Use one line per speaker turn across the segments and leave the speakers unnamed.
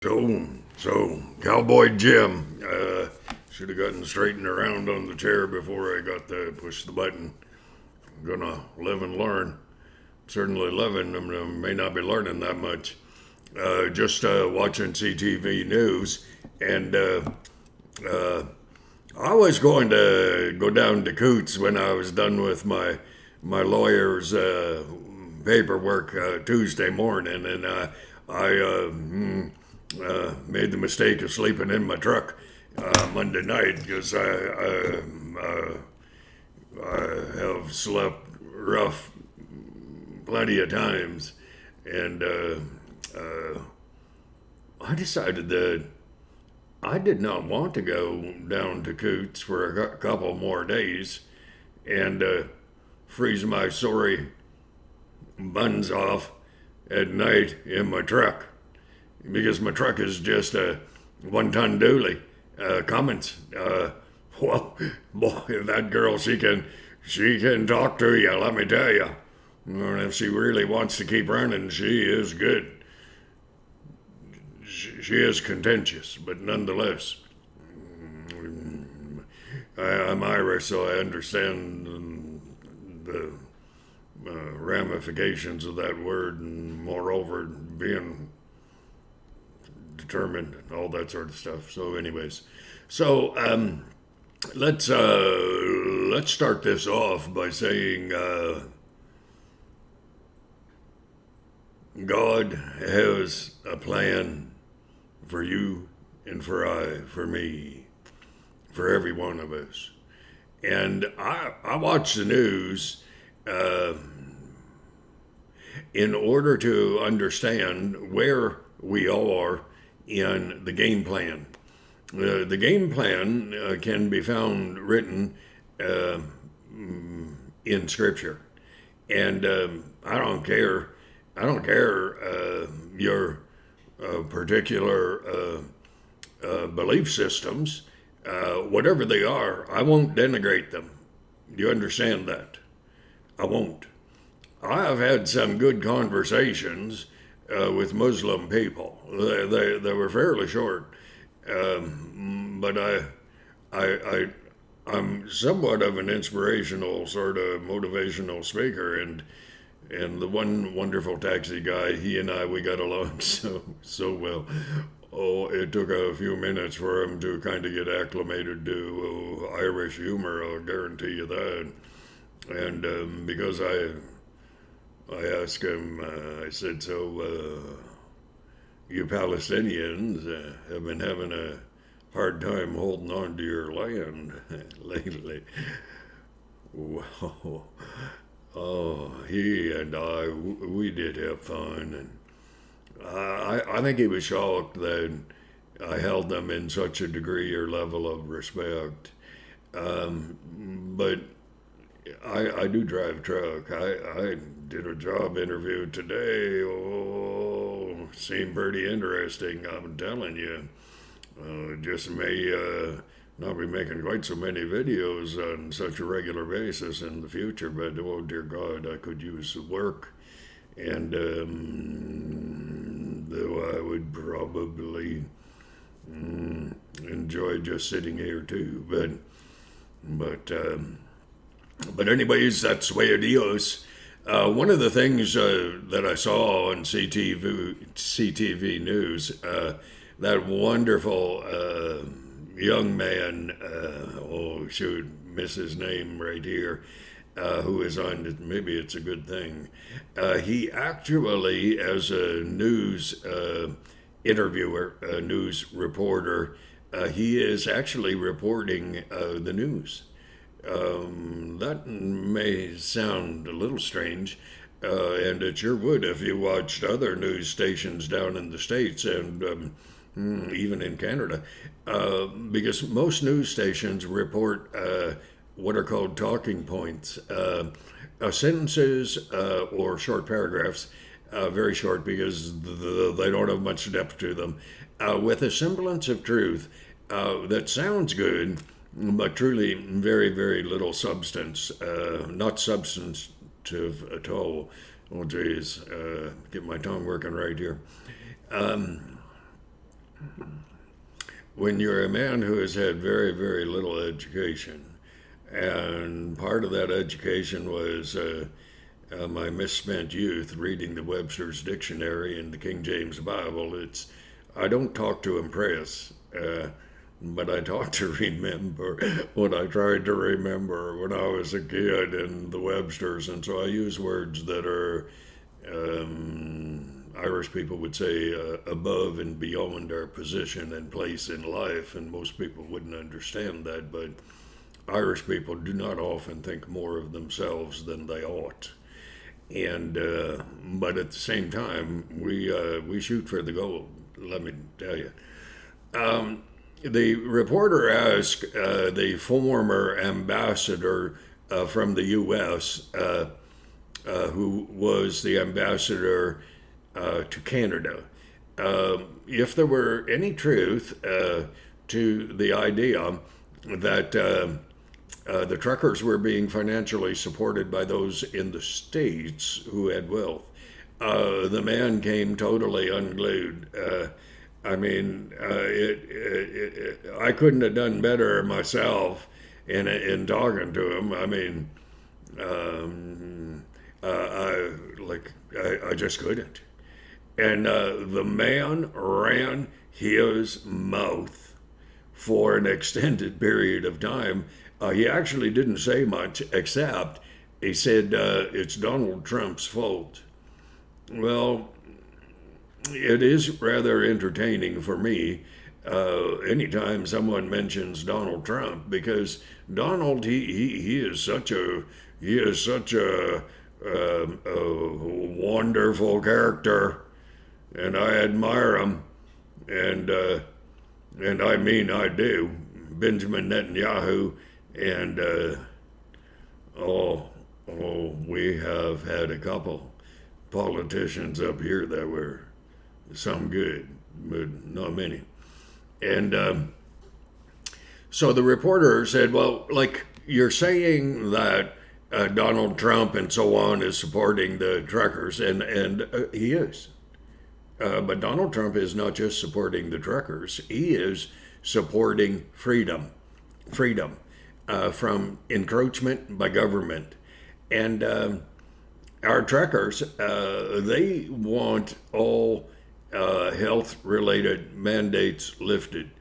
So, Cowboy Jim, should have gotten straightened around on the chair before I got to push the button. Gonna live and learn. Certainly living, may not be learning that much. Just watching CTV news, and I was going to go down to Coots when I was done with my lawyer's paperwork Tuesday morning, and I made the mistake of sleeping in my truck Monday night because I have slept rough plenty of times, and I decided that I did not want to go down to Coots for a couple more days and freeze my sorry buns off at night in my truck because my truck is just a 1-ton dually. Cummins. Well, boy, that girl, she can talk to you. Let me tell you. And if she really wants to keep running, she is good. She is contentious, but nonetheless, I'm Irish, so I understand the ramifications of that word, and moreover, being determined and all that sort of stuff. So, anyways, so let's start this off by saying God has a plan for you and for me, for every one of us. And I watch the news uh, in order to understand where we are in the game plan. The game plan can be found written uh, in Scripture, and I don't care. I don't care your particular belief systems, whatever they are. I won't denigrate them. Do you understand that? I won't. I have had some good conversations with Muslim people. They were fairly short, but I'm somewhat of an inspirational sort of motivational speaker, and the one wonderful taxi guy, he and we got along so well. Oh, it took a few minutes for him to kind of get acclimated to Irish humor. I'll guarantee you that. And because I asked him, I said, so you Palestinians have been having a hard time holding on to your land lately. Well, oh, he and we did have fun, and I think he was shocked that I held them in such a degree or level of respect. But I do drive truck. I did a job interview today. Oh, seemed pretty interesting. I'm telling you. Just may not be making quite so many videos on such a regular basis in the future, but oh dear God, I could use some work. And though I would probably enjoy just sitting here too, but anyways, that's the way it is. One of the things that I saw on CTV News, that wonderful young man, oh shoot, miss his name right here, who is on, maybe it's a good thing. He actually, as a news interviewer, a news reporter, he is actually reporting the news. That may sound a little strange, and it sure would if you watched other news stations down in the States and even in Canada, because most news stations report what are called talking points, sentences or short paragraphs, very short because they don't have much depth to them, with a semblance of truth that sounds good but truly very, very little substance, not substantive at all. Oh, geez, get my tongue working right here. when you're a man who has had very, very little education, and part of that education was my misspent youth reading the Webster's Dictionary and the King James Bible. I don't talk to impress, but I talk to remember what I tried to remember when I was a kid and the Webster's, and so I use words that are Irish people would say above and beyond our position and place in life, and most people wouldn't understand that, but Irish people do not often think more of themselves than they ought. And but at the same time, we shoot for the gold. Let me tell you. The reporter asked the former ambassador from the U.S., who was the ambassador to Canada, if there were any truth to the idea that the truckers were being financially supported by those in the States who had wealth. The man came totally unglued. I mean, I couldn't have done better myself in talking to him. I mean, I just couldn't. And the man ran his mouth for an extended period of time. He actually didn't say much, except he said it's Donald Trump's fault. Well, it is rather entertaining for me anytime someone mentions Donald Trump, because Donald he is such a wonderful character, and I admire him, and I mean I do. Benjamin Netanyahu, and we have had a couple politicians up here that were some good, but not many. And so the reporter said, well, like, you're saying that Donald Trump and so on is supporting the truckers, and he is. But Donald Trump is not just supporting the truckers, he is supporting freedom from encroachment by government. And our truckers, they want all health-related mandates lifted.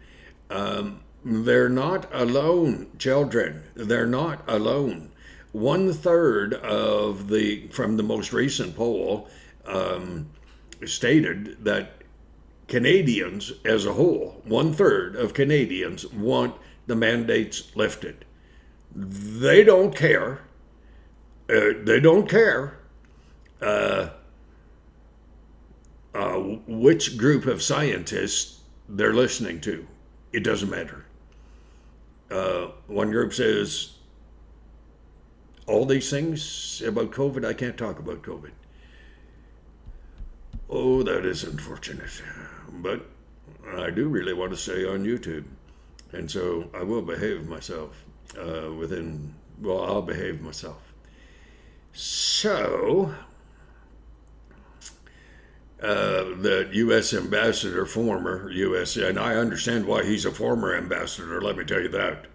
They're not alone, children. They're not alone. 1/3 of from the most recent poll stated that Canadians as a whole, 1/3 of Canadians want the mandates lifted. They don't care. They don't care which group of scientists they're listening to. It doesn't matter. One group says, all these things about COVID, I can't talk about COVID. Oh, that is unfortunate. But I do really want to stay on YouTube. And so I will behave myself I'll behave myself. So, the U.S. ambassador, former U.S., and I understand why he's a former ambassador, let me tell you that.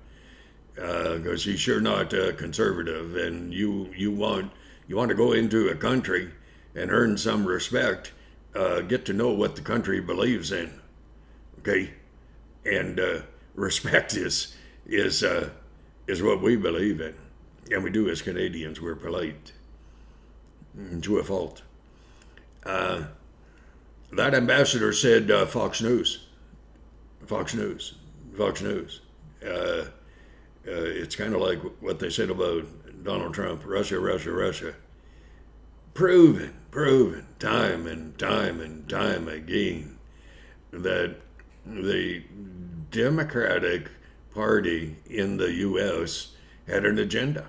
Because he's sure not conservative, and you want to go into a country and earn some respect, get to know what the country believes in, okay? And respect is what we believe in, and we do as Canadians. We're polite to a fault. That ambassador said Fox News. It's kind of like what they said about Donald Trump, Russia. Proven time and time again that the Democratic Party in the U.S. had an agenda,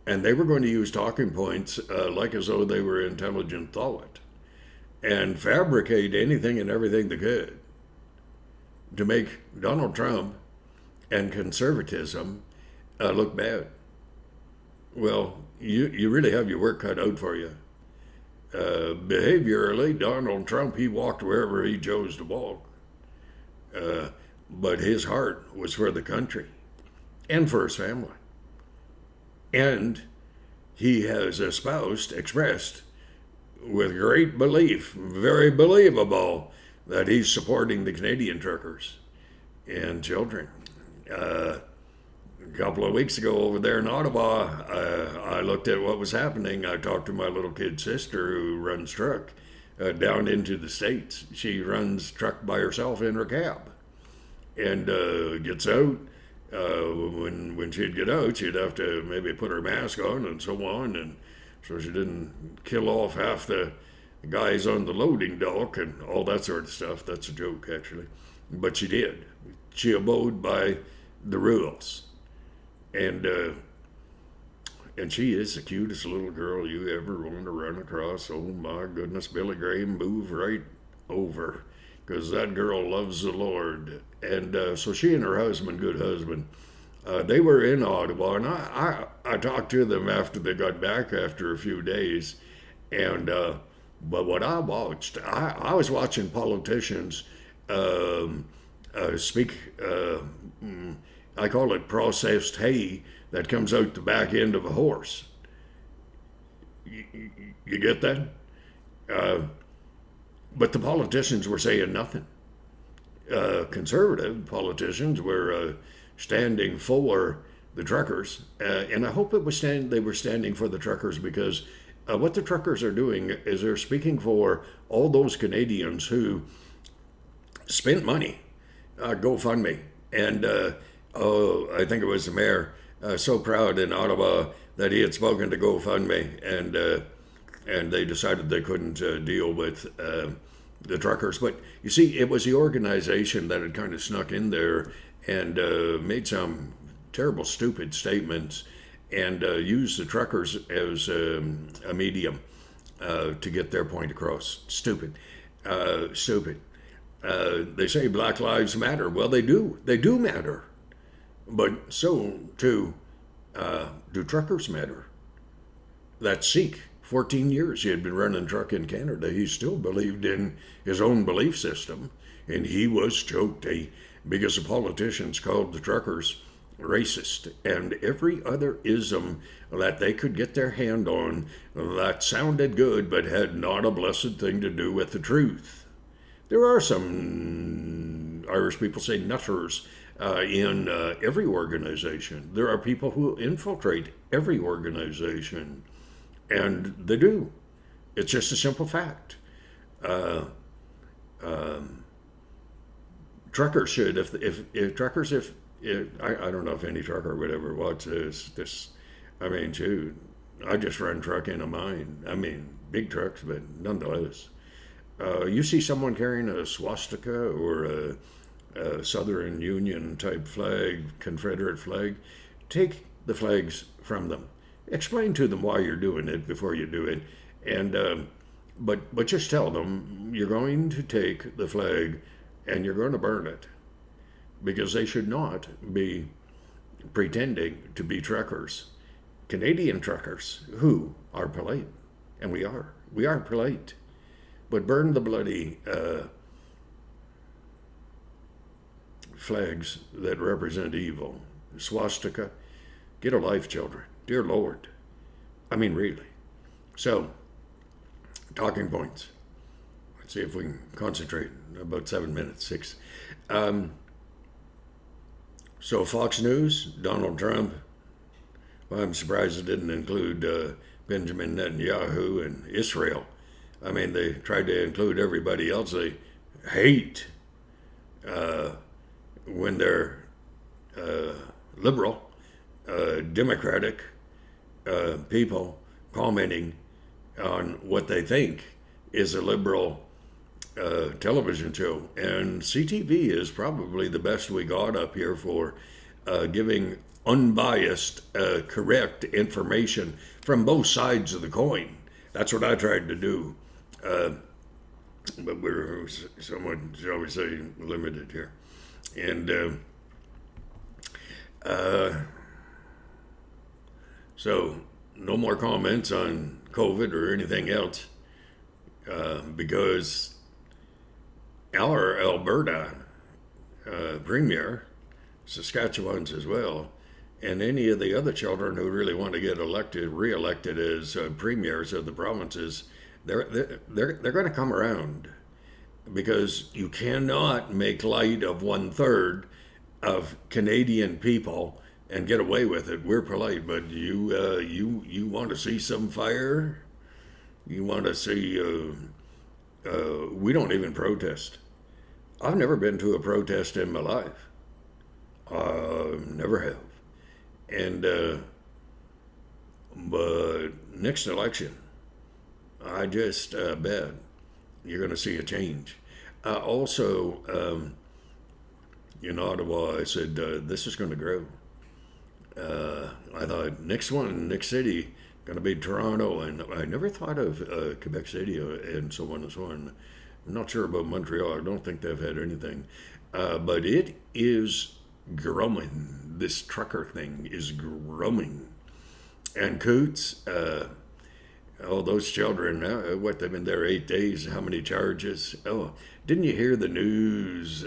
and they were going to use talking points like as though they were intelligent thought, and fabricate anything and everything they could to make Donald Trump and conservatism look bad. Well, you really have your work cut out for you. Behaviorally, Donald Trump, he walked wherever he chose to walk. but his heart was for the country and for his family. And he has expressed with great belief, very believable, that he's supporting the Canadian truckers and children. A couple of weeks ago over there in Ottawa, I looked at what was happening. I talked to my little kid sister who runs truck down into the States. She runs truck by herself in her cab and gets out. When she'd get out, she'd have to maybe put her mask on and so on, and so she didn't kill off half the guys on the loading dock and all that sort of stuff. That's a joke, actually. But she did. She abode by the rules. And she is the cutest little girl you ever want to run across. Oh my goodness, Billy Graham, move right over, because that girl loves the Lord. And so she and her husband, good husband, they were in Ottawa, and I talked to them after they got back after a few days. And but what I watched, I was watching politicians speak. I call it processed hay that comes out the back end of a horse. You get that? But the politicians were saying nothing. Conservative politicians were standing for the truckers, and I hope they were standing for the truckers, because what the truckers are doing is they're speaking for all those Canadians who spent money, GoFundMe, and I think it was the mayor, so proud in Ottawa that he had spoken to GoFundMe, and they decided they couldn't deal with the truckers. But you see, it was the organization that had kind of snuck in there and made some terrible, stupid statements, and used the truckers as a medium to get their point across. Stupid. They say Black Lives Matter. Well, they do. They do matter. But so, too, do truckers matter? That Sikh, 14 years he had been running truck in Canada. He still believed in his own belief system, and he was choked because the politicians called the truckers racist and every other ism that they could get their hand on that sounded good but had not a blessed thing to do with the truth. There are some Irish people say nutters in every organization. There are people who infiltrate every organization, and they do. It's just a simple fact. Truckers should, if truckers, I don't know if any trucker would ever watch this. I mean, shoot, I just run truck in a mine. I mean, big trucks, but nonetheless. You see someone carrying a swastika or a Southern Union type flag, Confederate flag, take the flags from them. Explain to them why you're doing it before you do it, and but just tell them you're going to take the flag and you're going to burn it, because they should not be pretending to be truckers. Canadian truckers who are polite, and we are polite, but burn the bloody flags that represent evil. Swastika, get a life, children. Dear Lord. I mean, really. So, talking points. Let's see if we can concentrate. About 7 minutes, 6. So, Fox News, Donald Trump. Well, I'm surprised it didn't include Benjamin Netanyahu and Israel. I mean, they tried to include everybody else they hate when they're liberal, democratic people commenting on what they think is a liberal television show. And CTV is probably the best we got up here for giving unbiased, correct information from both sides of the coin. That's what I tried to do. But we're somewhat, shall we say, limited here. And so no more comments on COVID or anything else, because our Alberta premier, Saskatchewan's as well, and any of the other children who really want to get re-elected as premiers of the provinces, they're going to come around, because you cannot make light of 1/3 of Canadian people and get away with it. We're polite, but you want to see some fire? You want to see? We don't even protest. I've never been to a protest in my life. Never have. And but next election, I just bet you're going to see a change. Also, in Ottawa, I said this is going to grow. I thought next city, going to be Toronto, and I never thought of Quebec City and so on and so on. I'm not sure about Montreal. I don't think they've had anything, but it is growing. This trucker thing is growing, and Coots. Oh, those children, what, they've been there 8 days, how many charges? Oh, didn't you hear the news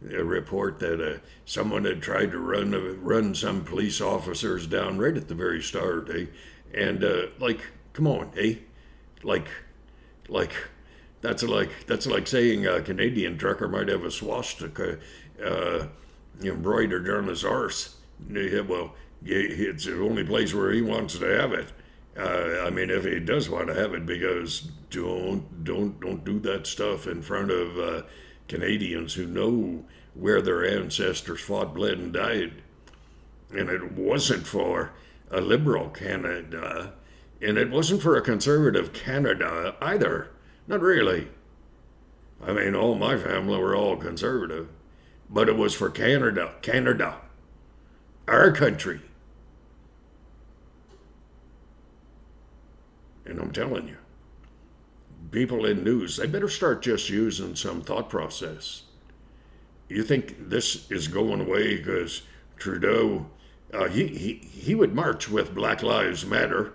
report that someone had tried to run some police officers down right at the very start, eh? And, like, come on, eh? Like, that's like saying a Canadian trucker might have a swastika embroidered on his arse. Yeah, well, it's the only place where he wants to have it. I mean, if he does want to have it, because don't do that stuff in front of Canadians who know where their ancestors fought, bled, and died. And it wasn't for a liberal Canada, and it wasn't for a conservative Canada either. Not really. I mean, all my family were all conservative, but it was for Canada, our country. And I'm telling you, people in news, they better start just using some thought process. You think this is going away because Trudeau, he would march with Black Lives Matter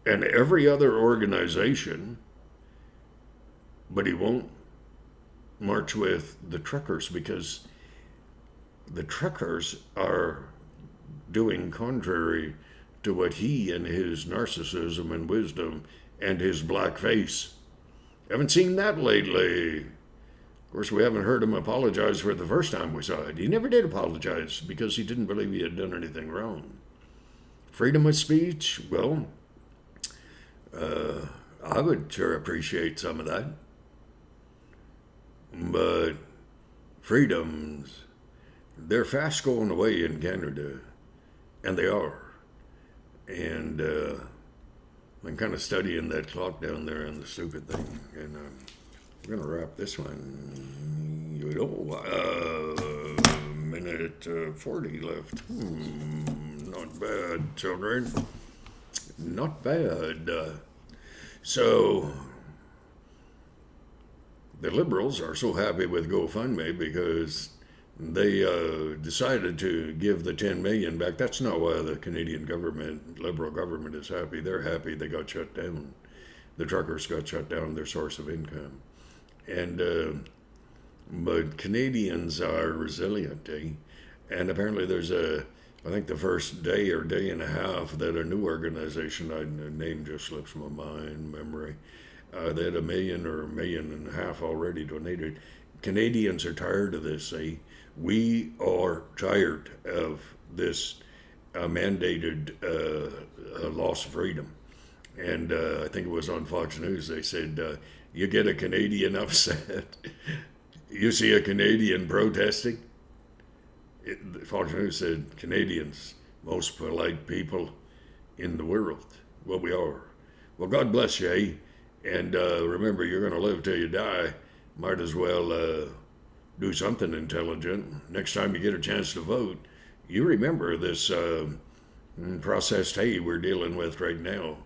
and every other organization, but he won't march with the truckers, because the truckers are doing contrary to what he and his narcissism and wisdom and his black face. Haven't seen that lately. Of course, we haven't heard him apologize for the first time we saw it. He never did apologize because he didn't believe he had done anything wrong. Freedom of speech, well, I would sure appreciate some of that. But freedoms, they're fast going away in Canada, and they are. And I'm kind of studying that clock down there and the stupid thing. And we're going to wrap this one. Minute 40 left. Not bad, children. Not bad. So the Liberals are so happy with GoFundMe because they decided to give the 10 million back. That's not why the Canadian government, Liberal government, is happy. They're happy they got shut down. The truckers got shut down, their source of income. And but Canadians are resilient, eh? And apparently there's I think the first day or day and a half that a new organization, the name just slips my memory, they had 1 million or 1.5 million already donated. Canadians are tired of this, eh? We are tired of this mandated loss of freedom. And I think it was on Fox News, they said, you get a Canadian upset, you see a Canadian protesting. Fox News said, Canadians, most polite people in the world. Well, we are. Well, God bless you, eh? And remember, you're going to live till you die. Might as well do something intelligent. Next time you get a chance to vote, you remember this processed hay we're dealing with right now.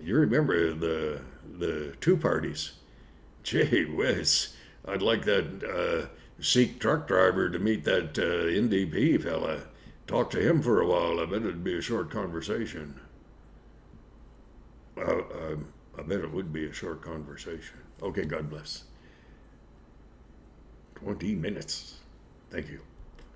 You remember the two parties. Gee whiz, I'd like that Sikh truck driver to meet that NDP fella. Talk to him for a while. I bet it'd be a short conversation. I bet it would be a short conversation. Okay, God bless. 20 minutes. Thank you.